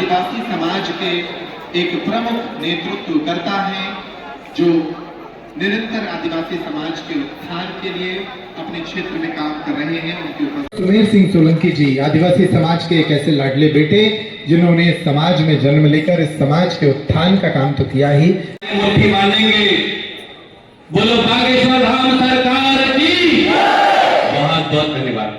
आदिवासी समाज के एक प्रमुख नेतृत्व करता है, जो निरंतर आदिवासी समाज के उत्थान के लिए अपने क्षेत्र में काम कर रहे हैं। उनके ऊपर सुमेर सिंह सोलंकी जी आदिवासी समाज के एक ऐसे लाडले बेटे जिन्होंने समाज में जन्म लेकर इस समाज के उत्थान का काम तो किया ही। मुट्ठी मानेंगे, बोलो बागेश्वर धाम सरकार की। बहुत बहुत धन्यवाद।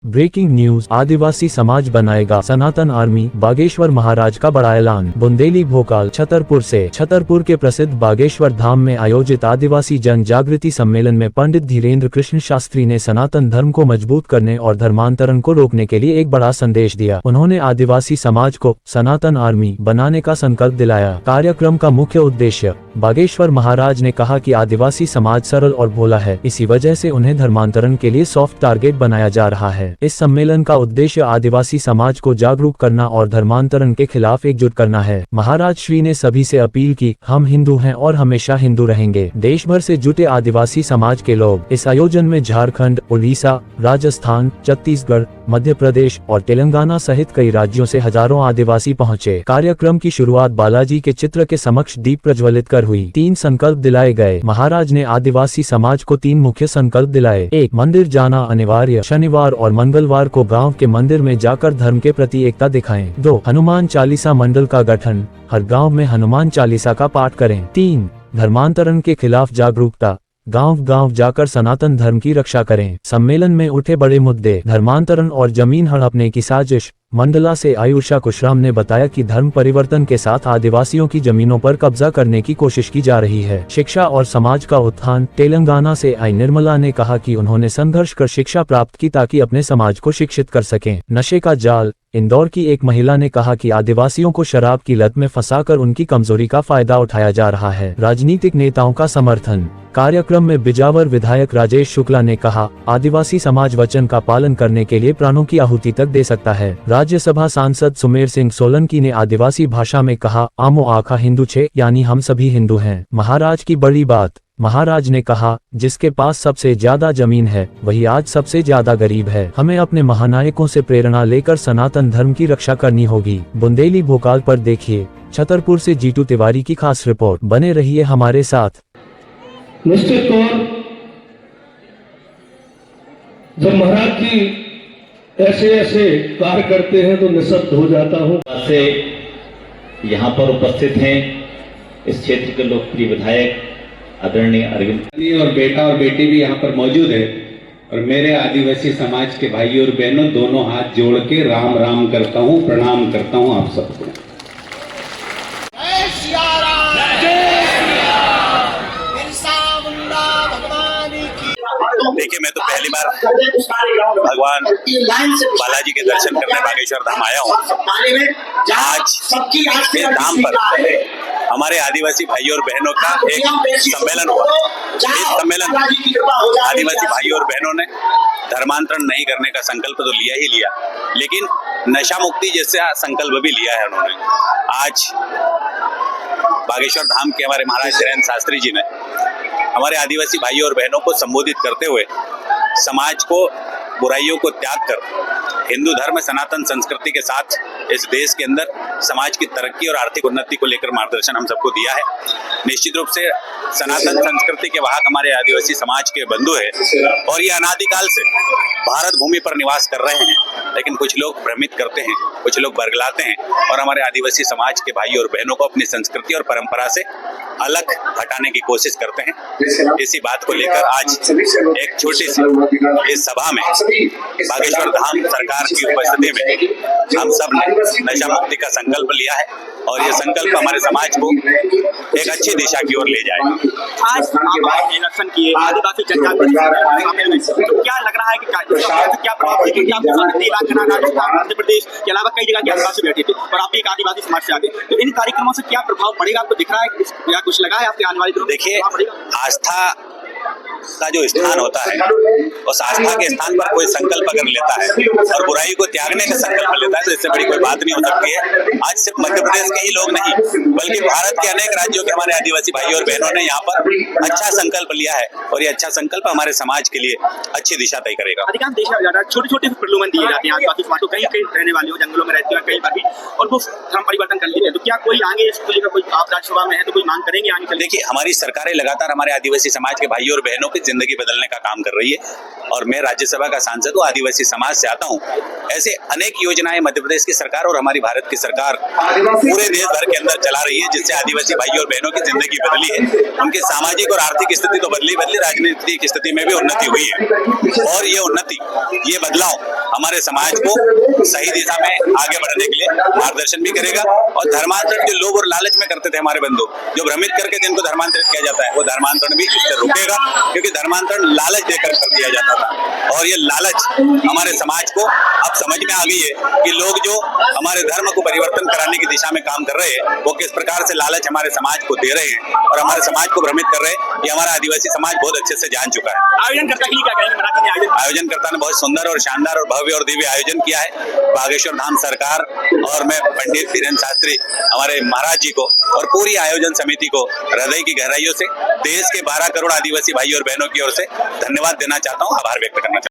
ब्रेकिंग न्यूज, आदिवासी समाज बनाएगा सनातन आर्मी, बागेश्वर महाराज का बड़ा ऐलान। बुंदेली भोकाल छतरपुर से। छतरपुर के प्रसिद्ध बागेश्वर धाम में आयोजित आदिवासी जन जागृति सम्मेलन में पंडित धीरेन्द्र कृष्ण शास्त्री ने सनातन धर्म को मजबूत करने और धर्मांतरण को रोकने के लिए एक बड़ा संदेश दिया। उन्होंने आदिवासी समाज को सनातन आर्मी बनाने का संकल्प दिलाया। कार्यक्रम का मुख्य उद्देश्य, बागेश्वर महाराज ने कहा कि आदिवासी समाज सरल और भोला है, इसी वजह से उन्हें धर्मांतरण के लिए सॉफ्ट टारगेट बनाया जा रहा है। इस सम्मेलन का उद्देश्य आदिवासी समाज को जागरूक करना और धर्मांतरण के खिलाफ एकजुट करना है। महाराज श्री ने सभी से अपील की, हम हिंदू हैं और हमेशा हिंदू रहेंगे। देश भर से जुटे आदिवासी समाज के लोग इस आयोजन में झारखंड, उड़ीसा, राजस्थान, छत्तीसगढ़, मध्य प्रदेश और तेलंगाना सहित कई राज्यों से हजारों आदिवासी पहुंचे। कार्यक्रम की शुरुआत बालाजी के चित्र के समक्ष दीप प्रज्वलित कर हुई। 3 संकल्प दिलाए गए। महाराज ने आदिवासी समाज को 3 मुख्य संकल्प दिलाए। 1. मंदिर जाना अनिवार्य, शनिवार और मंगलवार को गांव के मंदिर में जाकर धर्म के प्रति एकता दिखाएं। 2. हनुमान चालीसा मंडल का गठन, हर गांव में हनुमान चालीसा का पाठ करें। 3. धर्मांतरण के खिलाफ जागरूकता, गांव गांव जाकर सनातन धर्म की रक्षा करें। सम्मेलन में उठे बड़े मुद्दे, धर्मांतरण और जमीन हड़पने की साजिश। मंडला से आयुषा कुशराम ने बताया कि धर्म परिवर्तन के साथ आदिवासियों की जमीनों पर कब्जा करने की कोशिश की जा रही है। शिक्षा और समाज का उत्थान, तेलंगाना से आई निर्मला ने कहा कि उन्होंने संघर्ष कर शिक्षा प्राप्त की ताकि अपने समाज को शिक्षित कर सकें। नशे का जाल, इंदौर की एक महिला ने कहा कि आदिवासियों को शराब की लत में फंसाकर उनकी कमजोरी का फायदा उठाया जा रहा है। राजनीतिक नेताओं का समर्थन, कार्यक्रम में बिजावर विधायक राजेश शुक्ला ने कहा, आदिवासी समाज वचन का पालन करने के लिए प्राणों की आहुति तक दे सकता है। राज्यसभा सांसद सुमेर सिंह सोलंकी ने आदिवासी भाषा में कहा, आमो आखा हिंदू छे, यानी हम सभी हिंदू हैं। महाराज की बड़ी बात, महाराज ने कहा, जिसके पास सबसे ज्यादा जमीन है वही आज सबसे ज्यादा गरीब है। हमें अपने महानायकों से प्रेरणा लेकर सनातन धर्म की रक्षा करनी होगी। बुंदेली भोकाल पर देखिए। छतरपुर से जीतू तिवारी की खास रिपोर्ट। बने रहिए हमारे साथ। निश्चित तौर जब महाराज जी ऐसे ऐसे कार्य करते हैं तो निःशब्द हो जाता हूँ। से यहाँ पर उपस्थित हैं इस क्षेत्र के लोकप्रिय विधायक आदरणीय अरविंद और बेटा और बेटी भी यहाँ पर मौजूद है। और मेरे आदिवासी समाज के भाइयों और बहनों, दोनों हाथ जोड़ के राम राम करता हूँ, प्रणाम करता हूँ आप सबको। देखिए, मैं तो पहली बार भगवान बालाजी के दर्शन करने बागेश्वर धाम आया हूँ। आज इस धाम पर हमारे आदिवासी भाइयों और बहनों का एक सम्मेलन हुआ। इस सम्मेलन में आदिवासी भाइयों और बहनों ने धर्मांतरण नहीं करने का संकल्प तो लिया ही लिया, लेकिन नशा मुक्ति जैसा संकल्प भी लिया है उन्होंने। आज बागेश्वर धाम के हमारे महाराज धीरेन्द्र शास्त्री जी ने हमारे आदिवासी भाइयों और बहनों को संबोधित करते हुए समाज को बुराइयों को त्याग कर हिंदू धर्म सनातन संस्कृति के साथ इस देश के अंदर समाज की तरक्की और आर्थिक उन्नति को लेकर मार्गदर्शन हम सबको दिया है। निश्चित रूप से सनातन संस्कृति के वाहक हमारे आदिवासी समाज के बंधु है और ये अनादिकाल से भारत भूमि पर निवास कर रहे हैं, लेकिन कुछ लोग भ्रमित करते हैं, कुछ लोग बरगलाते हैं और हमारे आदिवासी समाज के भाइयों और बहनों को अपनी संस्कृति और परंपरा से अलग हटाने की कोशिश करते हैं। इसी बात को लेकर आज एक छोटी सी इस सभा में बागेश्वर धाम सरकार की उपस्थिति में हम सब ने नशा मुक्ति का संकल्प लिया है और ये संकल्प हमारे समाज को एक अच्छी दिशा की ओर ले जाएगा। आज आप इलेक्शन किए आदिवासी जनजागृति शामिल में, तो क्या लग रहा है कि क्या प्रभाव है? क्योंकि आप तेलंगाना, राजस्थान, मध्य प्रदेश के अलावा कई जगह के आदिवासी बैठे थे और आप भी एक आदिवासी समाज से आते, तो इन कार्यक्रमों से क्या प्रभाव पड़ेगा आपको दिख रहा है या कुछ लगा है आपके आने वाले दिनों? देखिए, आस्था का जो स्थान होता है, उस आस्था के स्थान पर कोई संकल्प अगर लेता है और बुराई को त्यागने का संकल्प लेता है तो इससे बड़ी कोई बात नहीं हो सकती है। आज सिर्फ मध्य प्रदेश के ही लोग नहीं बल्कि भारत के अनेक राज्यों के हमारे आदिवासी भाई और बहनों ने यहाँ पर अच्छा संकल्प लिया है और ये अच्छा संकल्प हमारे समाज के लिए अच्छी दिशा तय करेगा। अधिकांश देश में ज्यादा छोटे छोटे प्रलोभन दिए जाते हैं आदिवासी समाज को, कहीं कहीं रहने वाले हो, जंगलों में रहते हैं कहीं पर भी, और वो धर्म परिवर्तन कर लेते हैं। तो क्या कोई आगे इसको लेकर कोई आप राज्यसभा में है तो कोई मांग करेंगे आगे चल? देखिए, हमारी सरकारें लगातार हमारे आदिवासी समाज के भाइयों और बहनों की जिंदगी बदलने का काम कर रही है और मैं राज्यसभा का सांसद हूँ, आदिवासी समाज से आता हूँ। ऐसे अनेक योजनाएं मध्य प्रदेश की सरकार और हमारी भारत की सरकार पूरे देश भर के अंदर चला रही है जिससे आदिवासी भाइयों और बहनों की जिंदगी बदली है। उनकी सामाजिक और आर्थिक स्थिति तो बदली, राजनीतिक स्थिति में भी उन्नति हुई है और ये उन्नति, ये बदलाव हमारे समाज को सही दिशा में आगे बढ़ने के लिए मार्गदर्शन भी करेगा और धर्मांतरण जो लोभ और लालच में करते थे हमारे बंधु, जो भ्रमित करके जिनको धर्मांतरित किया जाता है, वो धर्मांतरण भी इससे रुकेगा क्योंकि धर्मांतरण लालच देकर कर दिया जाता था और ये लालच हमारे समाज को अब समझ में आ गई है कि लोग जो हमारे धर्म को परिवर्तन कराने की दिशा में काम कर रहे हैं वो किस प्रकार से लालच हमारे समाज को दे रहे हैं और हमारे समाज को भ्रमित कर रहे हैं। ये हमारा आदिवासी समाज बहुत अच्छे से जान चुका है। आयोजनकर्ता के लिए क्या कहेंगे? मराठी ने आयोजनकर्ता ने बहुत सुंदर और शानदार और भव्य और दिव्य आयोजन किया है। बागेश्वर धाम सरकार और मैं पंडित धीरेन्द्र शास्त्री हमारे महाराज जी को और पूरी आयोजन समिति को हृदय की गहराइयों से देश के 12 करोड़ आदिवासी भाई और बहनों की ओर से धन्यवाद देना चाहता हूँ, आभार व्यक्त करना चाहता हूँ।